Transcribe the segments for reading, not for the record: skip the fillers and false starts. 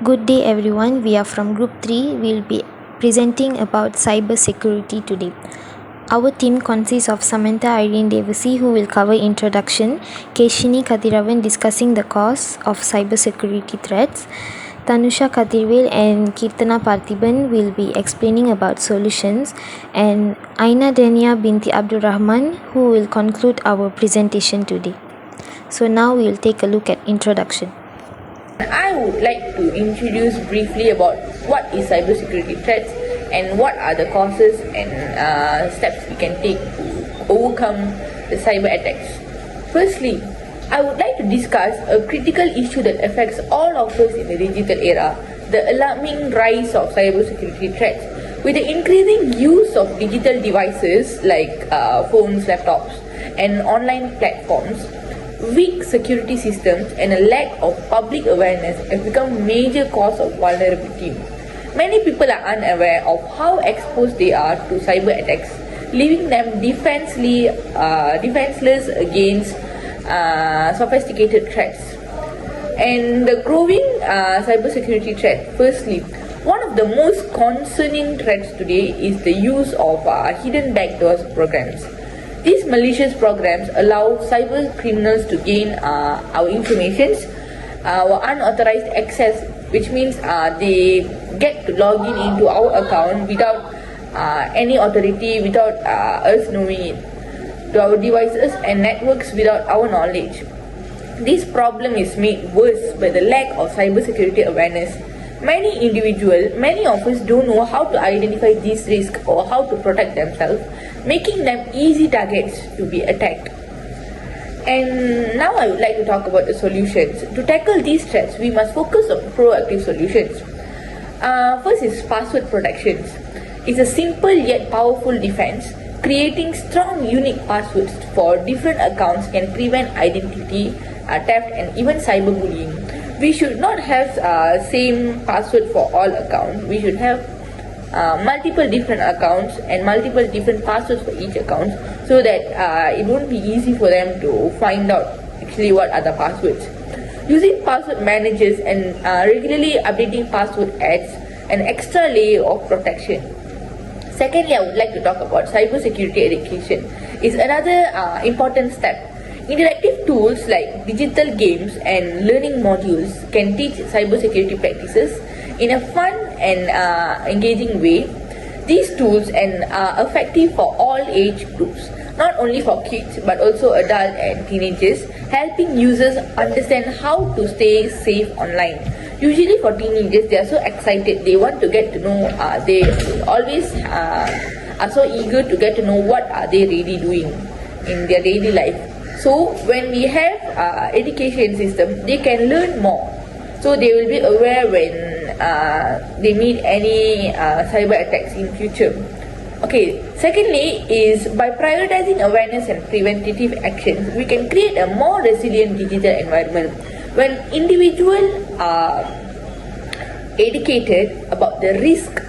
Good day everyone, we are from group 3. We'll be presenting about cybersecurity today. Our team consists of Samantha Irene Devasi, who will cover introduction, Keshini Kathiravan discussing the cause of cybersecurity threats, Tanusha Kathirvel and Kirtana Parthiban will be explaining about solutions, and Aina Dania binti Abdul Rahman, who will conclude our presentation today. So now we will take a look at introduction. I would like to introduce briefly about what is cybersecurity threats and what are the causes and steps we can take to overcome the cyber attacks. Firstly, I would like to discuss a critical issue that affects all of us in the digital era, the alarming rise of cybersecurity threats. With the increasing use of digital devices like phones, laptops, and online platforms, weak security systems and a lack of public awareness have become major cause of vulnerability. Many people are unaware of how exposed they are to cyber attacks, leaving them defenseless against sophisticated threats. And the growing cybersecurity threat, firstly, one of the most concerning threats today is the use of hidden backdoors programs. These malicious programs allow cyber criminals to gain our information, our unauthorized access, which means they get to log in into our account without any authority, without us knowing it, to our devices and networks without our knowledge. This problem is made worse by the lack of cybersecurity awareness. Many of us don't know how to identify these risks or how to protect themselves, making them easy targets to be attacked. And now I would like to talk about the solutions. To tackle these threats, we must focus on proactive solutions. First is password protections. It's a simple yet powerful defense. Creating strong, unique passwords for different accounts can prevent identity theft and even cyberbullying. We should not have same password for all accounts. We should have multiple different accounts and multiple different passwords for each account, so that it won't be easy for them to find out actually what are the passwords. Using password managers and regularly updating password adds an extra layer of protection. Secondly, I would like to talk about cybersecurity education. It's another important step. Interactive tools like digital games and learning modules can teach cybersecurity practices in a fun and engaging way. These tools are effective for all age groups, not only for kids but also adults and teenagers, helping users understand how to stay safe online. Usually for teenagers, they are so excited, they want to get to know, they always are so eager to get to know what are they really doing in their daily life. So when we have education system, they can learn more. So they will be aware when they meet any cyber attacks in future. Okay, secondly is by prioritizing awareness and preventative actions, we can create a more resilient digital environment. When individuals are educated about the risk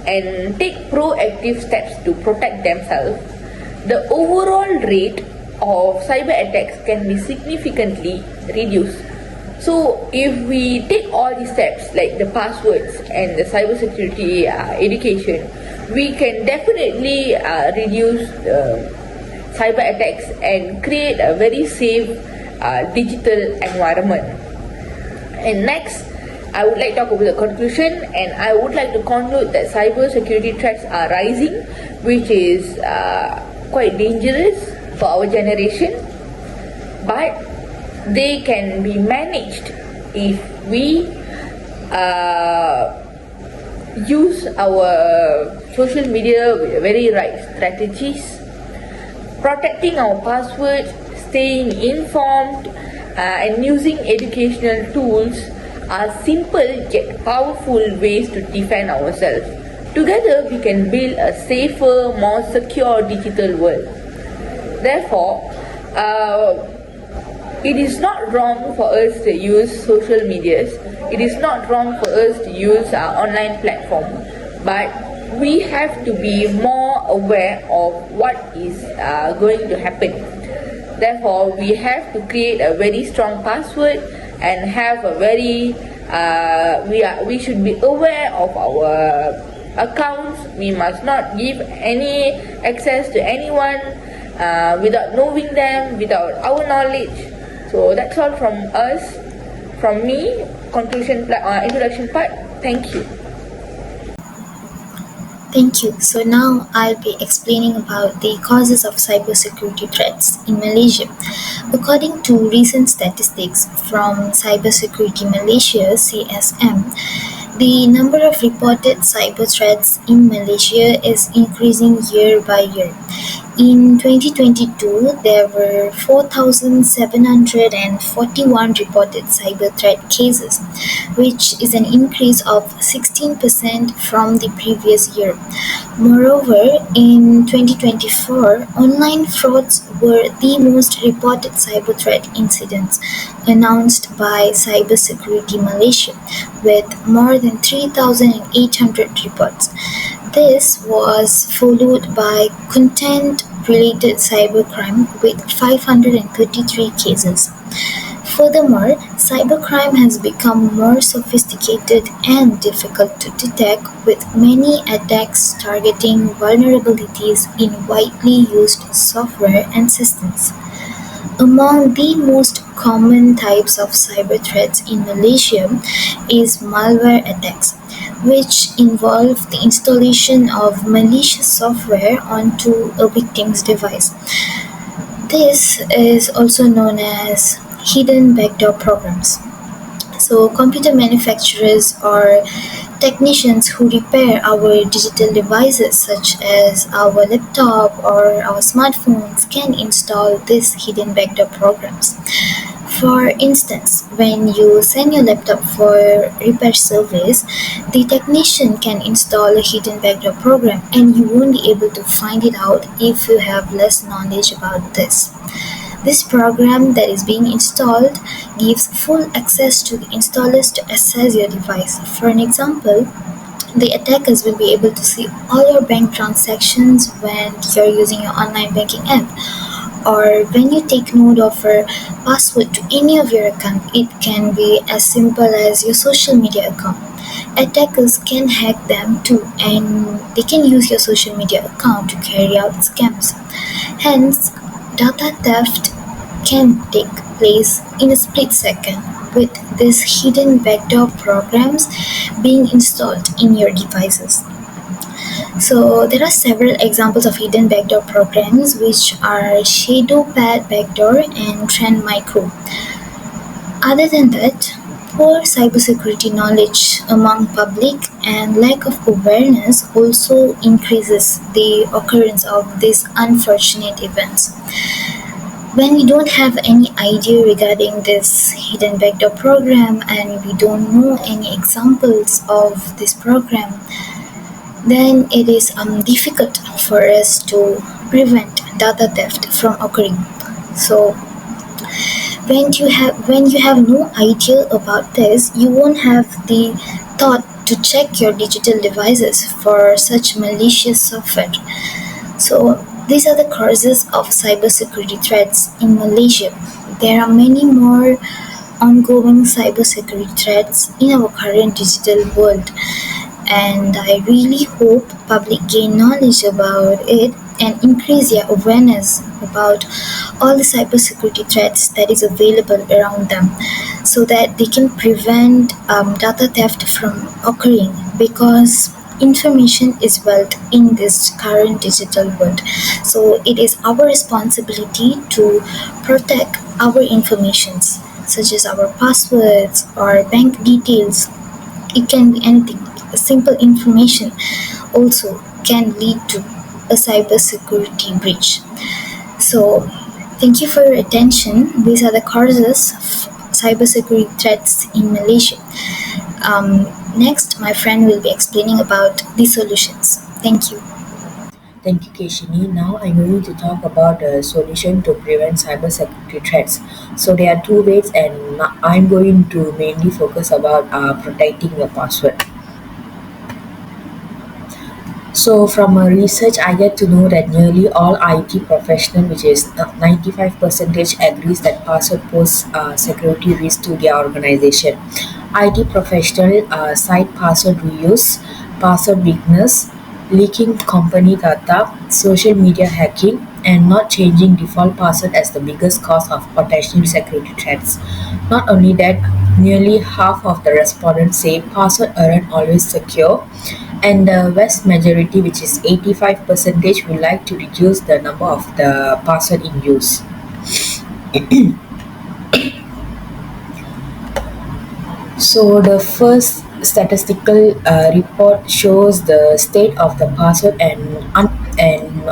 and take proactive steps to protect themselves, the overall rate of cyber attacks can be significantly reduced. So if we take all these steps like the passwords and the cybersecurity education, we can definitely reduce cyber attacks and create a very safe digital environment. And next, I would like to talk about the conclusion, and I would like to conclude that cybersecurity threats are rising, which is quite dangerous for our generation, but they can be managed if we use our social media with very right strategies. Protecting our passwords, staying informed, and using educational tools are simple yet powerful ways to defend ourselves. Together, we can build a safer, more secure digital world. Therefore, it is not wrong for us to use social medias. It is not wrong for us to use online platform, but we have to be more aware of what is going to happen. Therefore, we have to create a very strong password and have a very we should be aware of our accounts. We must not give any access to anyone without knowing them, without our knowledge. So that's all from us, from me. Introduction part. Thank you. Thank you. So now I'll be explaining about the causes of cybersecurity threats in Malaysia. According to recent statistics from Cybersecurity Malaysia (CSM), the number of reported cyber threats in Malaysia is increasing year by year. In 2022, there were 4,741 reported cyber threat cases, which is an increase of 16% from the previous year. Moreover, in 2024, online frauds were the most reported cyber threat incidents announced by Cybersecurity Malaysia, with more than 3,800 reports. This was followed by content-related cybercrime with 533 cases. Furthermore, cybercrime has become more sophisticated and difficult to detect, with many attacks targeting vulnerabilities in widely used software and systems. Among the most common types of cyber threats in Malaysia is malware attacks, which involve the installation of malicious software onto a victim's device. This is also known as hidden backdoor programs. So, computer manufacturers or technicians who repair our digital devices, such as our laptop or our smartphones, can install these hidden backdoor programs. For instance, when you send your laptop for repair service, the technician can install a hidden backdoor program and you won't be able to find it out if you have less knowledge about this. This program that is being installed gives full access to the installers to access your device. For an example, the attackers will be able to see all your bank transactions when you're using your online banking app, or when you take note of a password to any of your account. It can be as simple as your social media account. Attackers can hack them too, and they can use your social media account to carry out scams. Hence, data theft can take place in a split second with these hidden backdoor programs being installed in your devices. So there are several examples of hidden backdoor programs, which are ShadowPad backdoor and Trend Micro. Other than that, poor cybersecurity knowledge among public and lack of awareness also increases the occurrence of these unfortunate events. When we don't have any idea regarding this hidden backdoor program and we don't know any examples of this program, then it is difficult for us to prevent data theft from occurring. So when you have no idea about this, you won't have the thought to check your digital devices for such malicious software. So these are the causes of cybersecurity threats in Malaysia. There are many more ongoing cybersecurity threats in our current digital world, and I really hope public gain knowledge about it and increase their awareness about all the cybersecurity threats that is available around them, so that they can prevent data theft from occurring, because information is wealth in this current digital world. So it is our responsibility to protect our informations, such as our passwords or bank details. It can be anything. Simple information also can lead to a cybersecurity breach. So, thank you for your attention. These are the causes of cybersecurity threats in Malaysia. Next, my friend will be explaining about the solutions. Thank you. Thank you, Keshini. Now I'm going to talk about a solution to prevent cybersecurity threats. So there are two ways, and I'm going to mainly focus about protecting your password. So from research, I get to know that nearly all IT professionals, which is 95% agrees that password pose security risk to their organization. IT professional cite password reuse, password weakness, leaking company data, social media hacking, and not changing default password as the biggest cause of potential security threats. Not only that, nearly half of the respondents say passwords aren't always secure, and the vast majority, which is 85%, would like to reduce the number of the password in use. So the first statistical report shows the state of the password and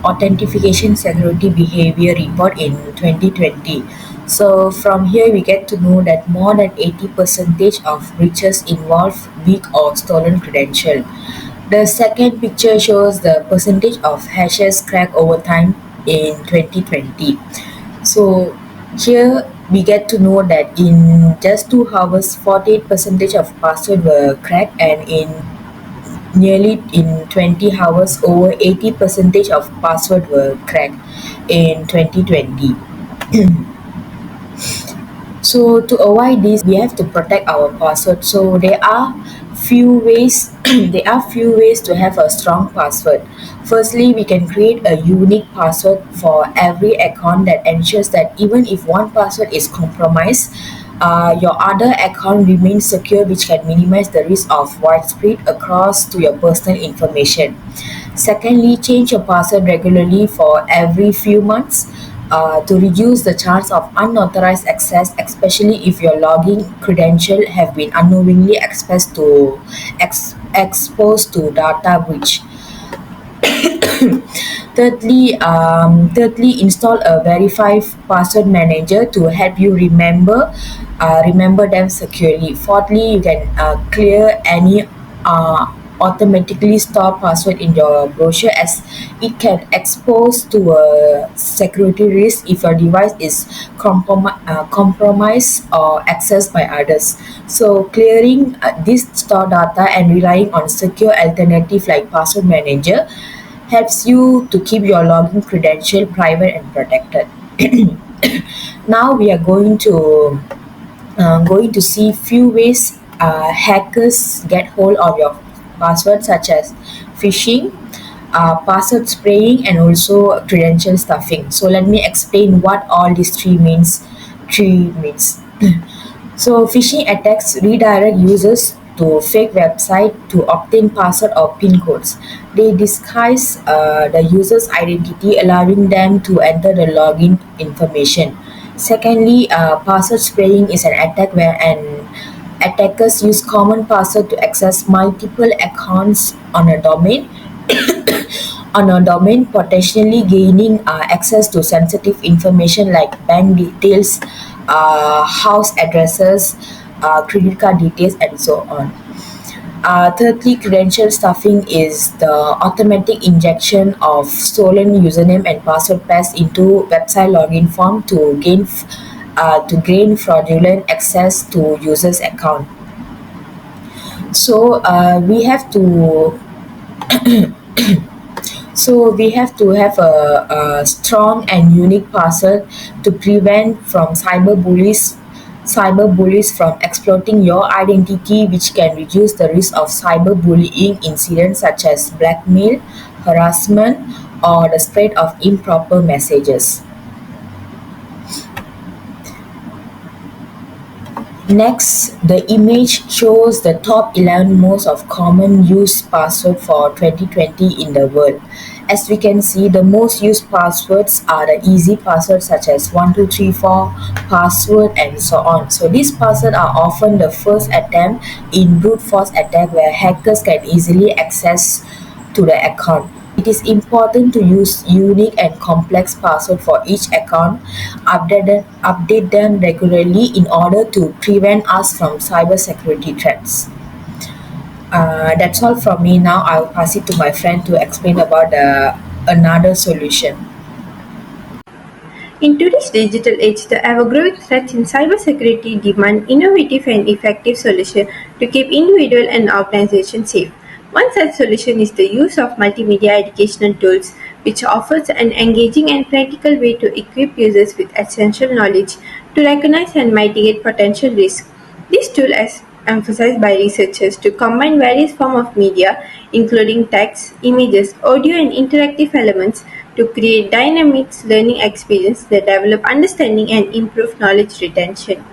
authentication security behavior report in 2020. So from here we get to know that more than 80% of breaches involve weak or stolen credential. The second picture shows the percentage of hashes cracked over time in 2020. So here we get to know that in just 2 hours, 48% of passwords were cracked, and in nearly in 20 hours, over 80% of passwords were cracked in 2020. So to avoid this, we have to protect our password. So there are few ways. There are few ways to have a strong password. Firstly, we can create a unique password for every account that ensures that even if one password is compromised, your other account remains secure, which can minimize the risk of widespread across to your personal information. Secondly, change your password regularly for every few months to reduce the chance of unauthorized access, especially if your login credential have been unknowingly exposed to data breach. Thirdly, install a verified password manager to help you remember them securely. Fourthly, you can clear any automatically stored password in your browser, as it can expose to a security risk if your device is compromised or accessed by others. So clearing this stored data and relying on secure alternative like password manager helps you to keep your login credential private and protected. Now we are going to see few ways hackers get hold of your password, such as phishing, password spraying, and also credential stuffing. So let me explain what all these three means. So phishing attacks redirect users to fake website to obtain password or PIN codes. They disguise the user's identity, allowing them to enter the login information. Secondly, password spraying is an attack where an attackers use common password to access multiple accounts on a domain, potentially gaining access to sensitive information like bank details, house addresses, credit card details, and so on. Thirdly, credential stuffing is the automatic injection of stolen username and password pairs into website login form to gain fraudulent access to users' account. So we have to have a strong and unique password to prevent from cyberbullies from exploiting your identity, which can reduce the risk of cyberbullying incidents such as blackmail, harassment, or the spread of improper messages. Next, the image shows the top 11 most of common used password for 2020 in the world. As we can see, the most used passwords are the easy passwords such as 1234 password and so on. So these passwords are often the first attempt in brute force attack where hackers can easily access to the account. It is important to use unique and complex passwords for each account. Update them regularly in order to prevent us from cybersecurity threats. That's all from me. Now I'll pass it to my friend to explain about another solution. In today's digital age, the ever-growing threats in cybersecurity demand innovative and effective solutions to keep individuals and organizations safe. One such solution is the use of multimedia educational tools, which offers an engaging and practical way to equip users with essential knowledge to recognize and mitigate potential risks. These tools emphasized by researchers to combine various forms of media, including text, images, audio, and interactive elements, to create dynamic learning experiences that develop understanding and improve knowledge retention.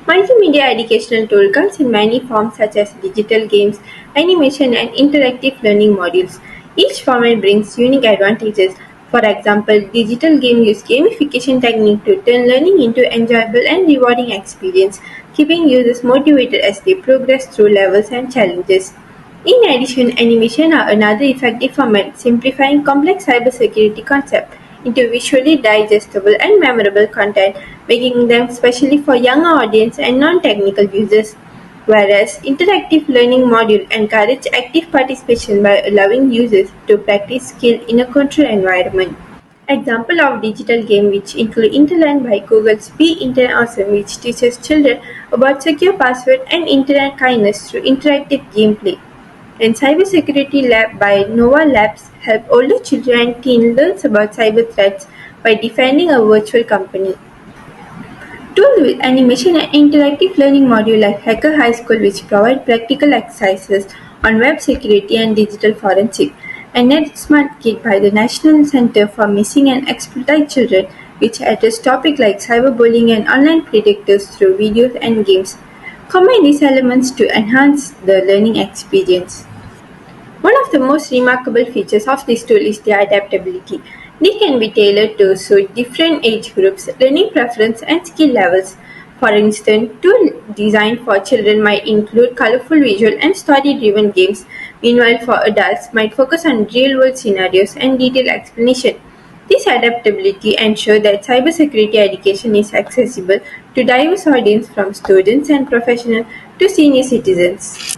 Multimedia educational tool comes in many forms such as digital games, animation, and interactive learning modules. Each format brings unique advantages. For example, digital games use gamification technique to turn learning into enjoyable and rewarding experience, keeping users motivated as they progress through levels and challenges. In addition, animation are another effective format, simplifying complex cybersecurity concepts into visually digestible and memorable content, making them specially for younger audience and non-technical users. Whereas interactive learning module encourage active participation by allowing users to practice skill in a controlled environment. Example of digital game which include Interlearn by Google's Be Internet Awesome, which teaches children about secure password and internet kindness through interactive gameplay. And Cybersecurity Lab by Nova Labs help older children and teens learn about cyber threats by defending a virtual company. Tools with animation and interactive learning module like Hacker High School, which provide practical exercises on web security and digital forensic, and NetSmart Kit by the National Center for Missing and Exploited Children, which address topics like cyberbullying and online predators through videos and games. Combine these elements to enhance the learning experience. One of the most remarkable features of this tool is their adaptability. They can be tailored to suit different age groups, learning preference, and skill levels. For instance, tools designed for children might include colorful visual and story-driven games, meanwhile for adults might focus on real-world scenarios and detailed explanation. This adaptability ensures that cybersecurity education is accessible to diverse audience from students and professionals to senior citizens.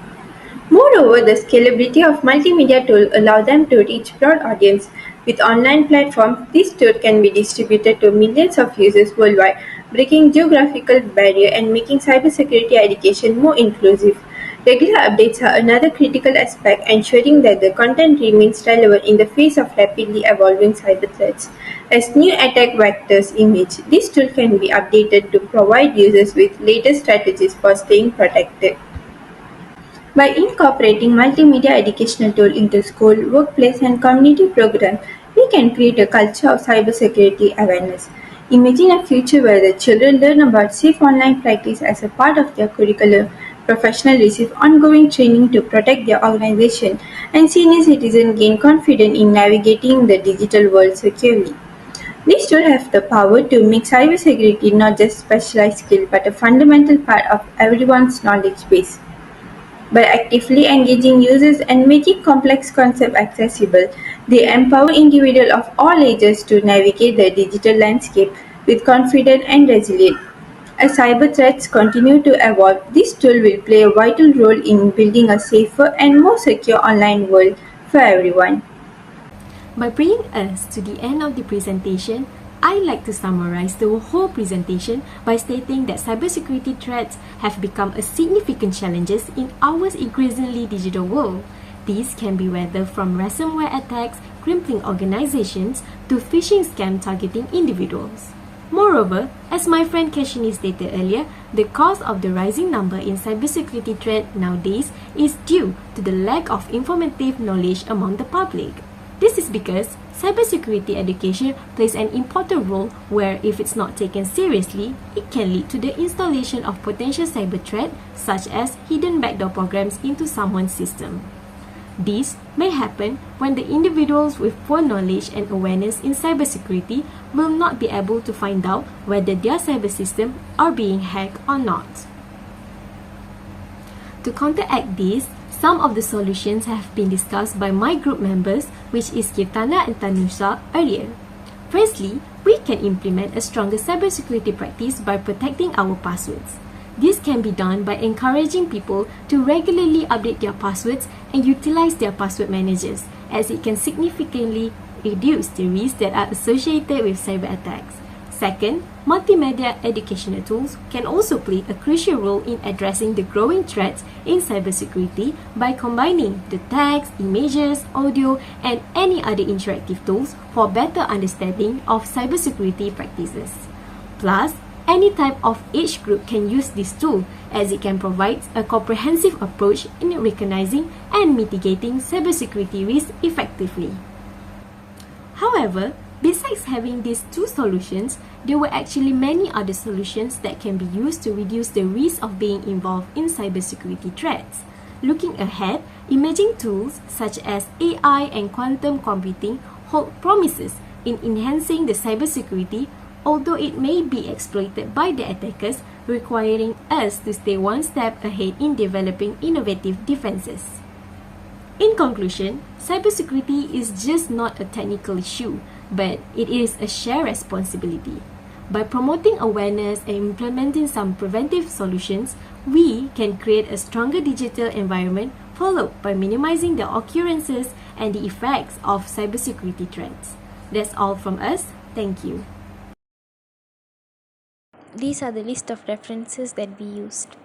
Moreover, the scalability of multimedia tools allows them to reach broad audience. With online platforms, this tool can be distributed to millions of users worldwide, breaking geographical barriers and making cybersecurity education more inclusive. Regular updates are another critical aspect, ensuring that the content remains relevant in the face of rapidly evolving cyber threats. As new attack vectors emerge, this tool can be updated to provide users with latest strategies for staying protected. By incorporating multimedia educational tools into school, workplace, and community programs, we can create a culture of cybersecurity awareness. Imagine a future where the children learn about safe online practice as a part of their curriculum, professionals receive ongoing training to protect their organization, and senior citizens gain confidence in navigating the digital world securely. These tools have the power to make cybersecurity not just specialized skill but a fundamental part of everyone's knowledge base. By actively engaging users and making complex concepts accessible, they empower individuals of all ages to navigate the digital landscape with confidence and resilience. As cyber threats continue to evolve, this tool will play a vital role in building a safer and more secure online world for everyone. By bringing us to the end of the presentation, I'd like to summarize the whole presentation by stating that cybersecurity threats have become a significant challenge in our increasingly digital world. These can be whether from ransomware attacks crippling organizations to phishing scams targeting individuals. Moreover, as my friend Kashini stated earlier, the cause of the rising number in cybersecurity threat nowadays is due to the lack of informative knowledge among the public. This is because cybersecurity education plays an important role where if it's not taken seriously, it can lead to the installation of potential cyber threat such as hidden backdoor programs into someone's system. This may happen when the individuals with poor knowledge and awareness in cybersecurity will not be able to find out whether their cyber systems are being hacked or not. To counteract this, some of the solutions have been discussed by my group members, which is Kirtana and Tanusha earlier. Firstly, we can implement a stronger cybersecurity practice by protecting our passwords. This can be done by encouraging people to regularly update their passwords and utilize their password managers, as it can significantly reduce the risks that are associated with cyber attacks. Second, multimedia educational tools can also play a crucial role in addressing the growing threats in cybersecurity by combining the text, images, audio, and any other interactive tools for better understanding of cybersecurity practices. Plus, Any type of age group can use this tool, as it can provide a comprehensive approach in recognizing and mitigating cybersecurity risks effectively. However, besides having these two solutions, there were actually many other solutions that can be used to reduce the risk of being involved in cybersecurity threats. Looking ahead, emerging tools such as AI and quantum computing hold promises in enhancing the cybersecurity, although it may be exploited by the attackers, requiring us to stay one step ahead in developing innovative defenses. In conclusion, cybersecurity is just not a technical issue, but it is a shared responsibility. By promoting awareness and implementing some preventive solutions, we can create a stronger digital environment, followed by minimizing the occurrences and the effects of cybersecurity threats. That's all from us. Thank you. These are the list of references that we used.